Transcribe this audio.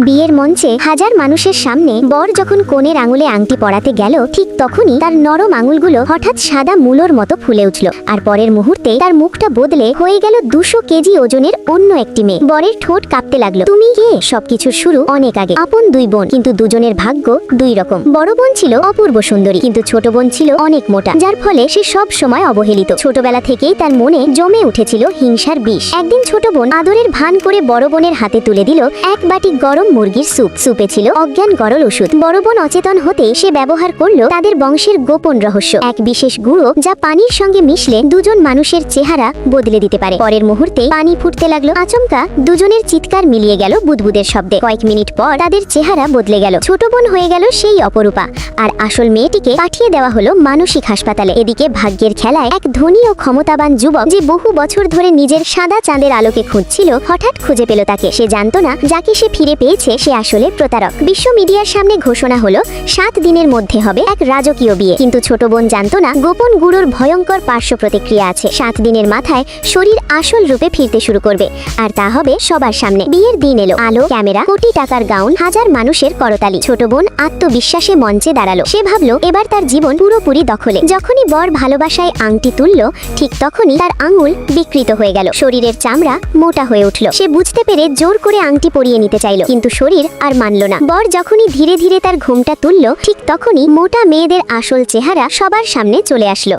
বিয়ের মঞ্চে হাজার মানুষের সামনে বর যখন কনের আঙুলে আংটি পরাতে গেল, ঠিক তখনই তার নরম আঙুলগুলো হঠাৎ সাদা মূলোর মতো ফুলে উঠল। আর পরের মুহূর্তে তার মুখটা বদলে হয়ে গেল 200 কেজি ওজনের অন্য একটি মেয়ে। বরের ঠোঁট কাঁপতে লাগলো। তুমি কে? সবকিছুর শুরু অনেক আগে। আপন দুই বোন, কিন্তু দুজনের ভাগ্য দুই রকম। বড় বোন ছিল অপূর্ব সুন্দরী, কিন্তু ছোট বোন ছিল অনেক মোটা, যার ফলে সে সব সময় অবহেলিত। ছোটবেলা থেকেই তার মনে জমে উঠেছিল হিংসার বিষ। একদিন ছোট বোন আদরের ভান করে বড় বোনের হাতে তুলে দিল এক বাটি গরম মুরগির স্যুপ। স্যুপে ছিল অজ্ঞান গরল ওষুধ। বড় বোন অচেতন হতে সে ব্যবহার করলো তাদের বংশের গোপন রহস্য, এক বিশেষ গুঁড়ো যা পানির সঙ্গে মিশলে দুজন মানুষের চেহারা বদলে দিতে পারে। পরের মুহূর্তে পানি ফুটতে লাগলো। আচমকা দুজনের চিৎকার মিলিয়ে গেল বুদবুদের শব্দে। কয়েক মিনিট পর তাদের চেহারা বদলে গেল। ছোট বোন হয়ে গেল সেই অপরূপা, আর আসল মেয়েটিকে পাঠিয়ে দেওয়া হলো মানসিক হাসপাতালে। এদিকে ভাগ্যের খেলায় এক ধনী ও ক্ষমতাবান যুবক, যে বহু বছর ধরে নিজের সাদা চাঁদের আলোকে খুঁজছিল, হঠাৎ খুঁজে পেল তাকে। সে জানতো না যাকে সে ফিরে পেয়েছে সে আসলে প্রতারক। বিশ্ব মিডিয়ার সামনে ঘোষণা হলো 7 দিনের মধ্যে হবে এক রাজকীয় বিয়ে, কিন্তু ছোট বোন জানতো না গোপন গুঁড়োর ভয়ঙ্কর পার্শ্ব প্রতিক্রিয়া আছে। 7 দিনের মাথায় শরীর আসল রূপে ফিরতে শুরু করবে, আর তা হবে সবার সামনে। বিয়ের দিন এলো। আলো, ক্যামেরা, কোটি টাকার গাউন, হাজার মানুষের করতালি। ছোট বোন আত্মবিশ্বাসে মঞ্চে দাঁড়ালো। সে ভাবলো এবার তার জীবন পুরোপুরি দখলে। যখনই বর ভালোবাসায় আংটি তুললো, ঠিক তখনই তার আঙুল বিকৃত হয়ে গেল। শরীরের চামড়া মোটা হয়ে উঠল। সে বুঝতে পেরে জোর করে আংটি পরিয়ে নিতে চাইল, কিন্তু শরীর আর মানল না। বর যখনই ধীরে ধীরে তার ঘুমটা তুলল, ঠিক তখনই মোটা মেয়েদের আসল চেহারা সবার সামনে চলে আসলো।